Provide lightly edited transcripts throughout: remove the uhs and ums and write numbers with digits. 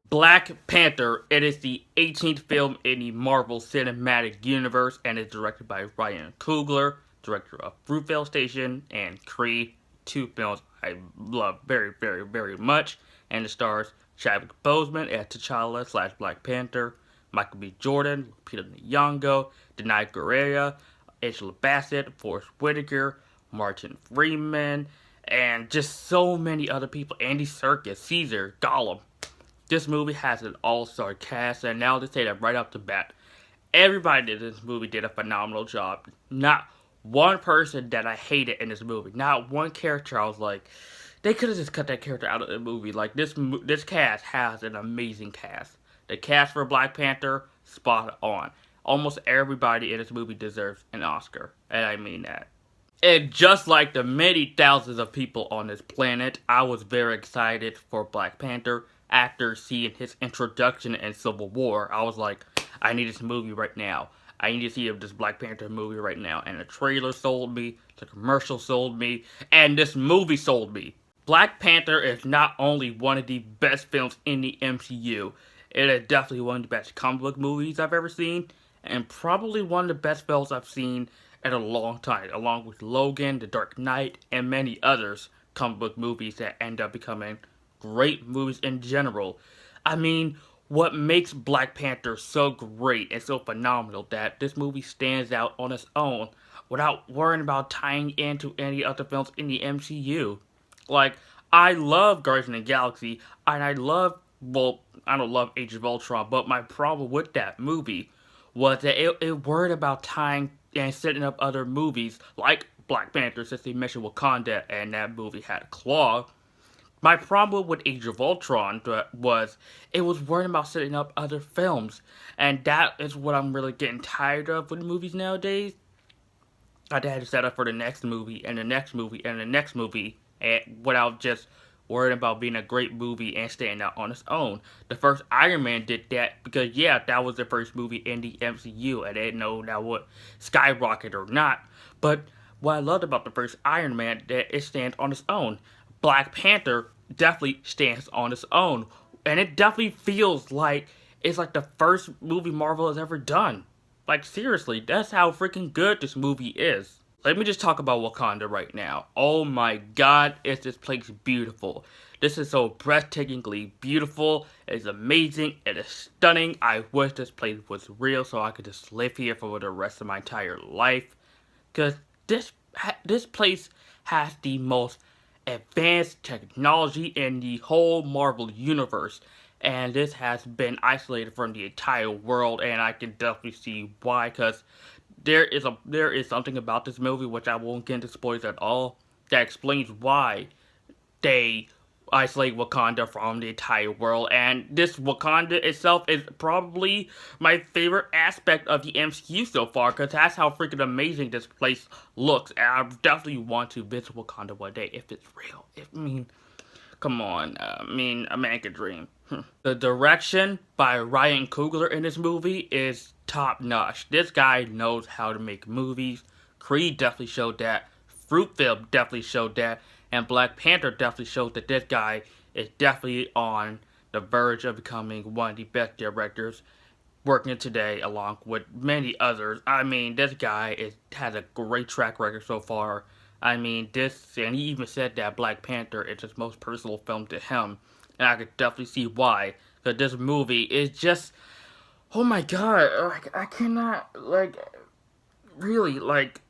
Black Panther, it is the 18th film in the Marvel Cinematic Universe and is directed by Ryan Coogler, director of Fruitvale Station and Creed, two films I love very, very, very much, and it stars Chadwick Boseman as T'Challa slash Black Panther, Michael B. Jordan, Peter Nyong'o, Denai Guerrera, Angela Bassett, Forrest Whitaker, Martin Freeman, and just so many other people. Andy Serkis, Caesar, Gollum. This movie has an all-star cast, and now to say that right off the bat, everybody in this movie did a phenomenal job. Not one person that I hated in this movie. Not one character I was like, they could have just cut that character out of the movie. Like, this cast has an amazing cast. The cast for Black Panther, spot on. Almost everybody in this movie deserves an Oscar, and I mean that. And just like the many thousands of people on this planet, I was very excited for Black Panther. After seeing his introduction in Civil War, I was like, I need this movie right now. I need to see this Black Panther movie right now. And the trailer sold me, the commercial sold me, and this movie sold me. Black Panther is not only one of the best films in the MCU, it is definitely one of the best comic book movies I've ever seen, and probably one of the best films I've seen in a long time, along with Logan, The Dark Knight, and many others comic book movies that end up becoming great movies in general. I mean, what makes Black Panther so great and so phenomenal that this movie stands out on its own without worrying about tying into any other films in the MCU. Like, I love Guardians of the Galaxy, and I love, well, I don't love Age of Ultron, but my problem with that movie was that it worried about tying and setting up other movies like Black Panther, since they mentioned Wakanda, and that movie had a claw. My problem with Age of Ultron was it was worrying about setting up other films, and that is what I'm really getting tired of with movies nowadays. I had to set up for the next movie, and the next movie, and the next movie, and without just worrying about being a great movie and standing out on its own. The first Iron Man did that because, yeah, that was the first movie in the MCU, and I didn't know that would skyrocket or not. But what I loved about the first Iron Man, that it stands on its own. Black Panther definitely stands on its own, and it definitely feels like it's like the first movie Marvel has ever done. Like, seriously, that's how freaking good this movie is. Let me just talk about Wakanda right now. Oh my god, is this place beautiful. This is so breathtakingly beautiful. It is amazing. It is stunning. I wish this place was real so I could just live here for the rest of my entire life. Because this place has the most advanced technology in the whole Marvel universe, and this has been isolated from the entire world, and I can definitely see why, because there is something about this movie, which I won't get into spoilers at all, that explains why they isolate Wakanda from the entire world. And this Wakanda itself is probably my favorite aspect of the MCU so far, because that's how freaking amazing this place looks. And I definitely want to visit Wakanda one day if it's real. Come on, a man could dream. The direction by Ryan Coogler in this movie is top notch. This guy knows how to make movies. Creed definitely showed that. Fruitvale definitely showed that. And Black Panther definitely showed that this guy is definitely on the verge of becoming one of the best directors working today, along with many others. I mean, this guy has a great track record so far. I mean, and he even said that Black Panther is his most personal film to him. And I could definitely see why. Because this movie is just, oh my god, like, I cannot, like, really, like,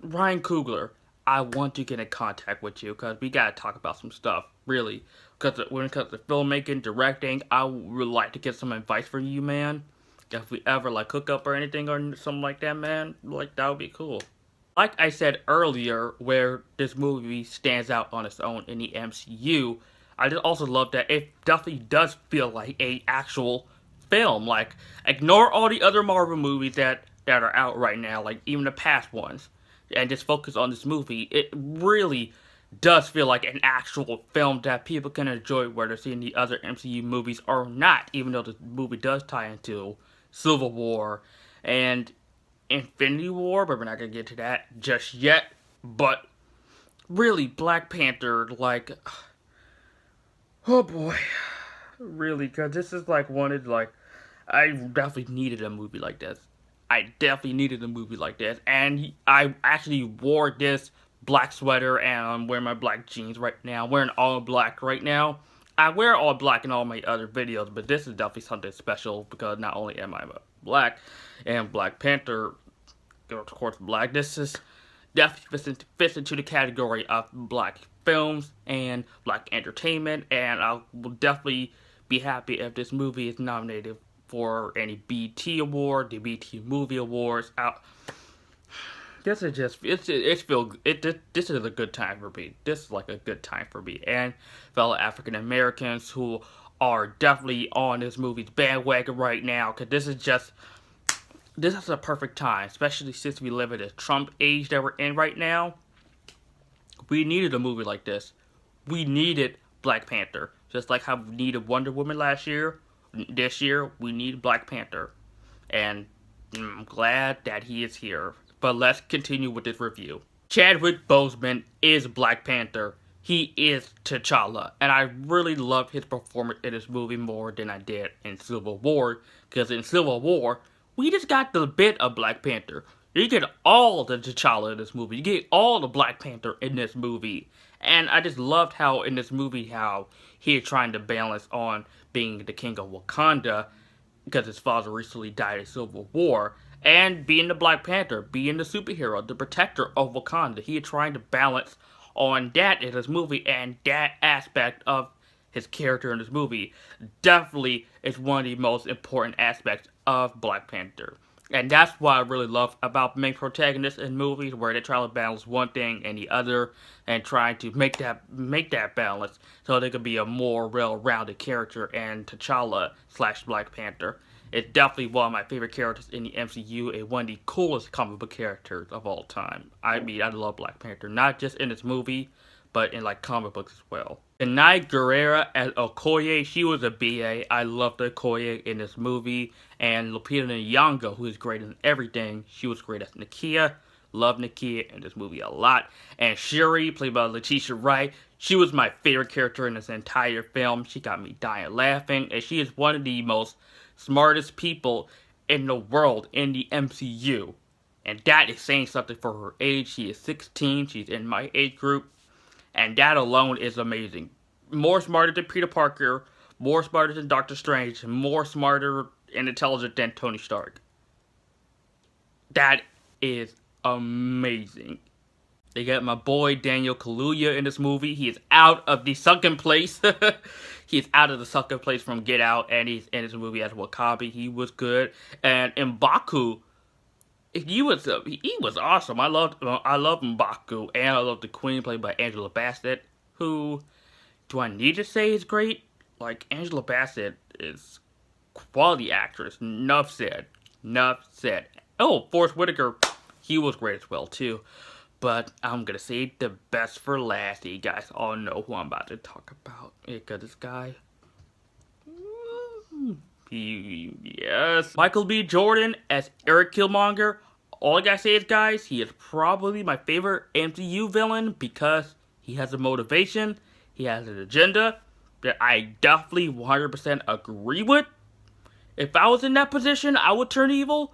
Ryan Coogler, I want to get in contact with you, because we gotta talk about some stuff, really. Because when it comes to filmmaking, directing, I would like to get some advice from you, man. If we ever, like, hook up or anything or something like that, man, like, that would be cool. Like I said earlier, where this movie stands out on its own in the MCU, I just also love that it definitely does feel like a actual film. Like, ignore all the other Marvel movies that are out right now, like even the past ones, and just focus on this movie. It really does feel like an actual film that people can enjoy, whether seeing the other MCU movies or not, even though the movie does tie into Civil War and Infinity War, but we're not gonna get to that just yet. But really, Black Panther, like, oh boy, Really, because this is like wanted like I definitely needed a movie like this. I definitely needed a movie like this, and I actually wore this black sweater, and I'm wearing my black jeans right now. I'm wearing all black right now. I wear all black in all my other videos, but this is definitely something special because not only am I black and Black Panther, of course, black. This is definitely fits into the category of black films and black entertainment, and I will definitely be happy if this movie is nominated for any BT award, the BT Movie Awards. This is just this is a good time for me. This is like a good time for me and fellow African Americans who are definitely on this movie's bandwagon right now, because this is a perfect time, especially since we live in the Trump age that we're in right now. We needed a movie like this. We needed Black Panther. Just like how we needed Wonder Woman last year, this year, we need Black Panther. And I'm glad that he is here. But let's continue with this review. Chadwick Boseman is Black Panther. He is T'Challa. And I really love his performance in this movie more than I did in Civil War. Because in Civil War, we just got the bit of Black Panther. You get all the T'Challa in this movie. You get all the Black Panther in this movie. And I just loved how in this movie how he's trying to balance on being the king of Wakanda because his father recently died in Civil War, and being the Black Panther, being the superhero, the protector of Wakanda. He is trying to balance on that in this movie, and that aspect of his character in this movie definitely is one of the most important aspects of Black Panther. And that's what I really love about main protagonists in movies, where they try to balance one thing and the other, and trying to make that balance so they could be a more well-rounded character. And T'Challa slash Black Panther is definitely one of my favorite characters in the MCU, and one of the coolest comic book characters of all time. I mean, I love Black Panther, not just in this movie, but in like comic books as well. Denai Guerrera as Okoye, she was a BA. I loved Okoye in this movie. And Lupita Nyong'o, who is great in everything, she was great as Nakia. Love Nakia in this movie a lot. And Shuri, played by Letitia Wright, she was my favorite character in this entire film. She got me dying laughing, and she is one of the most smartest people in the world in the MCU. And that is saying something for her age. She is 16, she's in my age group. And that alone is amazing. More smarter than Peter Parker, more smarter than Doctor Strange, more smarter and intelligent than Tony Stark. That is amazing. They got my boy Daniel Kaluuya in this movie. He is out of the sunken place. He's out of the sunken place from Get Out, and he's in this movie as Wakabi. He was good. And M'Baku, he was awesome. I loved M'Baku, and I loved the Queen, played by Angela Bassett, who, do I need to say is great? Like, Angela Bassett is quality actress. Enough said. Oh, Forrest Whitaker, he was great as well too. But I'm gonna save the best for last. You guys all know who I'm about to talk about. Because this guy, yes, Michael B. Jordan as Eric Killmonger. All I gotta say is, guys, he is probably my favorite MCU villain because he has a motivation, he has an agenda that I definitely 100% agree with. If I was in that position, I would turn evil,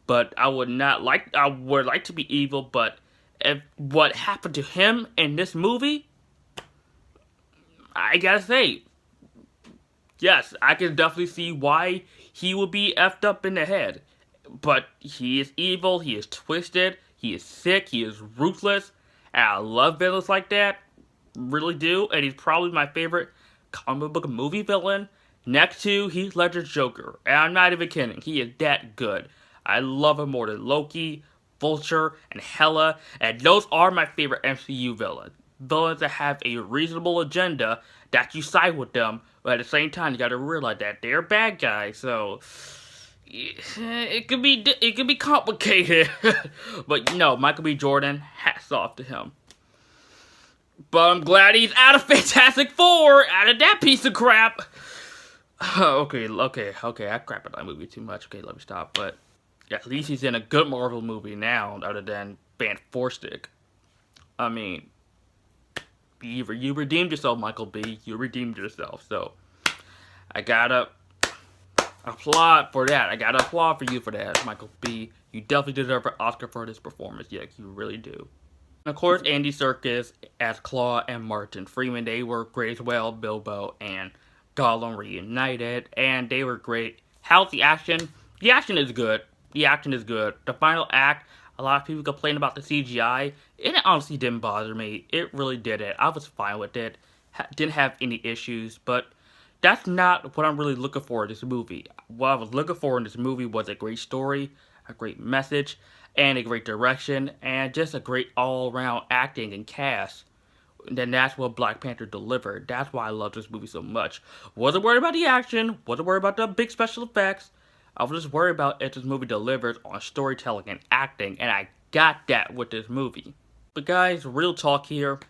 but I would like to be evil, but if what happened to him in this movie, I gotta say, yes, I can definitely see why he would be effed up in the head. But he is evil, he is twisted, he is sick, he is ruthless, and I love villains like that. Really do, and he's probably my favorite comic book movie villain, next to Heath Ledger's Joker. And I'm not even kidding, he is that good. I love him more than Loki, Vulture, and Hela, and those are my favorite MCU villains. Villains that have a reasonable agenda, that you side with them, but at the same time you gotta realize that they're bad guys, so it could be complicated. But you know, Michael B. Jordan, hats off to him. But I'm glad he's out of Fantastic Four, out of that piece of crap. Okay, I crap at that movie too much. Okay, let me stop. But at least he's in a good Marvel movie now, other than Fantastic. I mean, you redeemed yourself, Michael B. You redeemed yourself. So I gotta applaud for that. I gotta applaud for you for that, Michael B. You definitely deserve an Oscar for this performance. Yeah, you really do. And of course, Andy Serkis as Claw and Martin Freeman, they were great as well. Bilbo and Gollum reunited, and they were great. How's the action? The action is good. The action is good. The final act, a lot of people complain about the CGI. It honestly didn't bother me. It really didn't. I was fine with it. Didn't have any issues, but that's not what I'm really looking for in this movie. What I was looking for in this movie was a great story, a great message, and a great direction, and just a great all-around acting and cast. Then that's what Black Panther delivered. That's why I love this movie so much. Wasn't worried about the action, wasn't worried about the big special effects. I was just worried about if this movie delivers on storytelling and acting, and I got that with this movie. But guys, real talk here.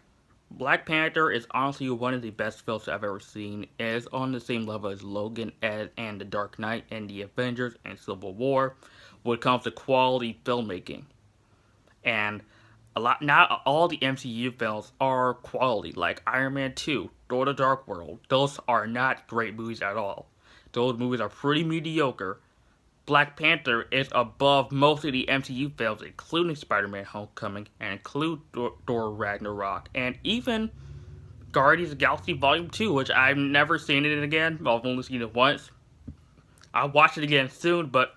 Black Panther is honestly one of the best films I've ever seen. It is on the same level as Logan and The Dark Knight and The Avengers and Civil War when it comes to quality filmmaking. And not all the MCU films are quality, like Iron Man 2, Thor the Dark World. Those are not great movies at all. Those movies are pretty mediocre. Black Panther is above most of the MCU films, including Spider-Man Homecoming, and include Thor Ragnarok, and even Guardians of the Galaxy Volume 2, which I've never seen it again. I've only seen it once. I'll watch it again soon, but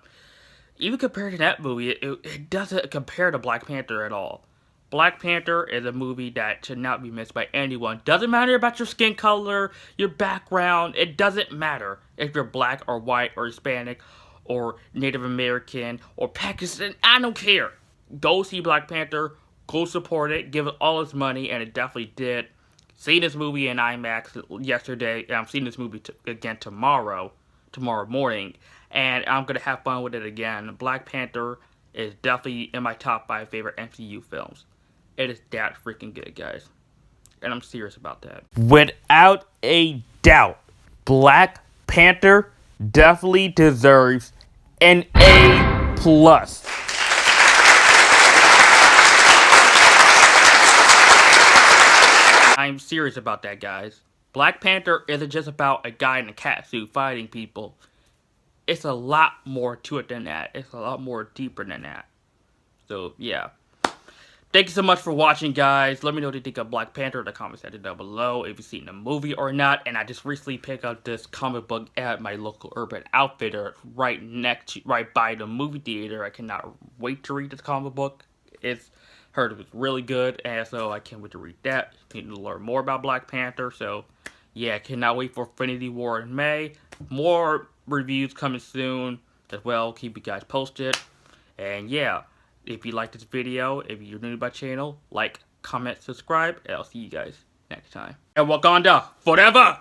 even compared to that movie, it doesn't compare to Black Panther at all. Black Panther is a movie that should not be missed by anyone. Doesn't matter about your skin color, your background. It doesn't matter if you're black or white or Hispanic or Native American or Pakistan. I don't care. Go see Black Panther. Go support it. Give it all its money, and it definitely did. Seen this movie in IMAX yesterday, and I'm seeing this movie again tomorrow morning, and I'm gonna have fun with it again. Black Panther is definitely in my top 5 favorite MCU films. It is that freaking good, guys. And I'm serious about that. Without a doubt, Black Panther definitely deserves an A+. I'm serious about that, guys. Black Panther isn't just about a guy in a cat suit fighting people. It's a lot more to it than that. It's a lot more deeper than that. So, yeah. Thank you so much for watching, guys. Let me know what you think of Black Panther in the comment section down below, if you've seen the movie or not. And I just recently picked up this comic book at my local Urban Outfitter right by the movie theater. I cannot wait to read this comic book. Heard it was really good, and so I can't wait to read that. Need to learn more about Black Panther, so yeah, cannot wait for Infinity War in May. More reviews coming soon as well. Keep you guys posted. And yeah, if you like this video, if you're new to my channel, like, comment, subscribe, and I'll see you guys next time. And Wakanda forever!